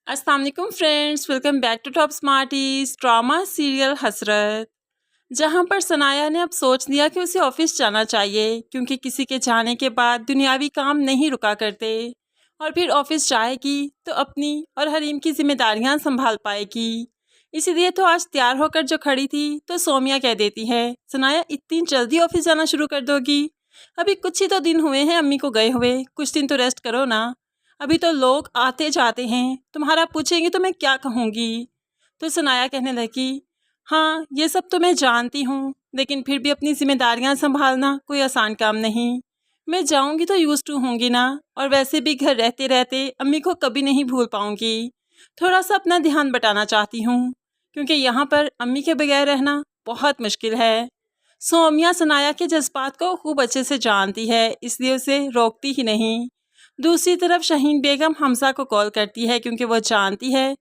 अस्सलाम वालेकुम friends, welcome back to Top Smarties. Drama serial Hasrat, जहां पर सनाया ने अब सोच लिया कि उसे ऑफिस जाना चाहिए, क्योंकि किसी के जाने के बाद दुनियावी काम नहीं रुका करते और फिर ऑफिस जाएगी तो अपनी और हरीम की जिम्मेदारियां संभाल पाएगी। इसीलिए तो आज तैयार होकर जो खड़ी थी तो सोमिया कह देती है, सनाया इतनी जल्दी ऑफिस जाना शुरू कर दोगी? अभी कुछ ही तो दिन हुए हैं अम्मी को गए हुए, कुछ दिन तो रेस्ट करो ना। अभी तो लोग आते जाते हैं, तुम्हारा पूछेंगे तो मैं क्या कहूँगी? तो सनाया कहने लगी, हाँ ये सब तो मैं जानती हूँ, लेकिन फिर भी अपनी जिम्मेदारियाँ संभालना कोई आसान काम नहीं। मैं जाऊँगी तो यूज़ टू होंगी ना, और वैसे भी घर रहते रहते अम्मी को कभी नहीं भूल पाऊँगी। थोड़ा सा अपना ध्यान बटाना चाहती हूँ, क्योंकि यहाँ पर अम्मी के बगैर रहना बहुत मुश्किल है। सोमिया सनाया के जज्बात को खूब अच्छे से जानती है, इसलिए उसे रोकती ही नहीं। दूसरी तरफ शहीन बेगम हमसा को कॉल करती है, क्योंकि वो जानती है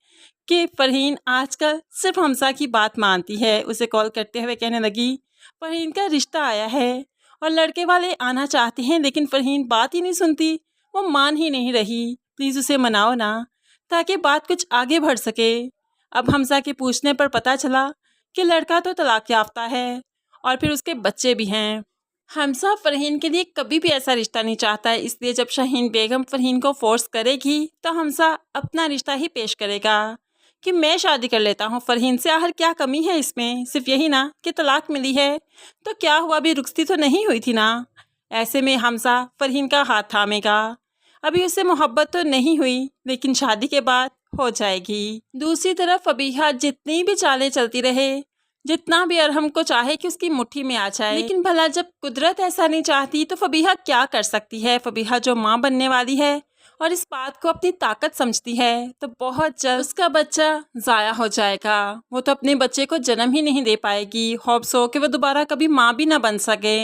कि फ़रहीन आजकल सिर्फ हमसा की बात मानती है। उसे कॉल करते हुए कहने लगी, फ़रहीन का रिश्ता आया है और लड़के वाले आना चाहते हैं, लेकिन फ़रहीन बात ही नहीं सुनती, वो मान ही नहीं रही। प्लीज़ उसे मनाओ ना, ताकि बात कुछ आगे बढ़ सके। अब हमसा के पूछने पर पता चला कि लड़का तो तलाक याफ्ता है और फिर उसके बच्चे भी हैं। हमसा फ़रहीन के लिए कभी भी ऐसा रिश्ता नहीं चाहता है, इसलिए जब शहीन बेगम फ़रहीन को फोर्स करेगी तो हमसा अपना रिश्ता ही पेश करेगा कि मैं शादी कर लेता हूँ फ़रहीन से। आखिर क्या कमी है इसमें? सिर्फ यही ना कि तलाक मिली है, तो क्या हुआ, अभी रुखसती तो नहीं हुई थी ना। ऐसे में हमसा फ़रहीन का हाथ थामेगा। अभी उससे मोहब्बत तो नहीं हुई, लेकिन शादी के बाद हो जाएगी। दूसरी तरफ फबीहा जितनी भी चालें चलती रहे, जितना भी अरहम को चाहे कि उसकी मुट्ठी में आ जाए, लेकिन भला जब कुदरत ऐसा नहीं चाहती तो फबीहा क्या कर सकती है। फबीहा जो माँ बनने वाली है और इस बात को अपनी ताकत समझती है, तो बहुत जल्द उसका बच्चा ज़ाया हो जाएगा। वो तो अपने बच्चे को जन्म ही नहीं दे पाएगी। होप्स हो कि वो दोबारा कभी माँ भी ना बन सके।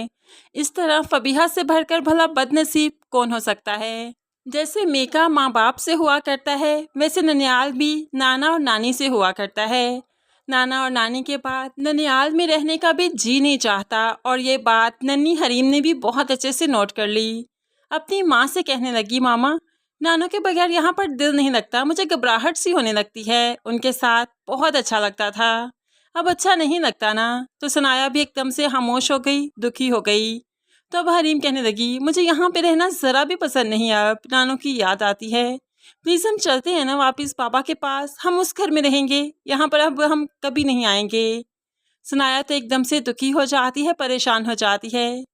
इस तरह फबीहा से भरकर भला बदनसीब कौन हो सकता है। जैसे मेका माँ बाप से हुआ करता है, वैसे ननियाल भी नाना और नानी से हुआ करता है। नाना और नानी के बाद ननियाल में रहने का भी जी नहीं चाहता, और ये बात नन्ही हरीम ने भी बहुत अच्छे से नोट कर ली। अपनी माँ से कहने लगी, मामा नानों के बगैर यहाँ पर दिल नहीं लगता, मुझे घबराहट सी होने लगती है। उनके साथ बहुत अच्छा लगता था, अब अच्छा नहीं लगता ना। तो सनाया भी एकदम से खामोश हो गई, दुखी हो गई। तो अब हरीम कहने लगी, मुझे यहाँ पे रहना ज़रा भी पसंद नहीं, अब नानों की याद आती है। प्लीज़ हम चलते हैं ना वापस पापा के पास, हम उस घर में रहेंगे, यहाँ पर अब हम कभी नहीं आएंगे। सनाया तो एकदम से दुखी हो जाती है, परेशान हो जाती है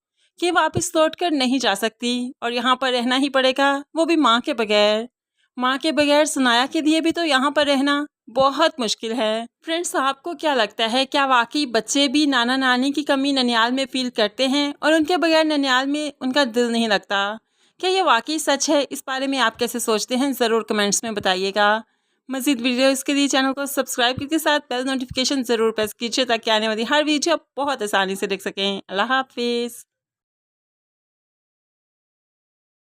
कि वापस लौट कर नहीं जा सकती और यहाँ पर रहना ही पड़ेगा, वो भी माँ के बगैर। माँ के बगैर सनाया के लिए भी तो यहाँ पर रहना बहुत मुश्किल है। फ्रेंड्स, आपको क्या लगता है, क्या वाकई बच्चे भी नाना नानी की कमी ननियाल में फील करते हैं और उनके बगैर ननियाल में उनका दिल नहीं लगता? क्या ये वाकई सच है? इस बारे में आप कैसे सोचते हैं, ज़रूर कमेंट्स में बताइएगा। मज़ीद वीडियोस के लिए चैनल को सब्सक्राइब करके साथ बेल नोटिफिकेशन ज़रूर प्रेस कीजिए, ताकि आने वाली हर वीडियो आप बहुत आसानी से देख सकें। अल्लाह हाफिज़।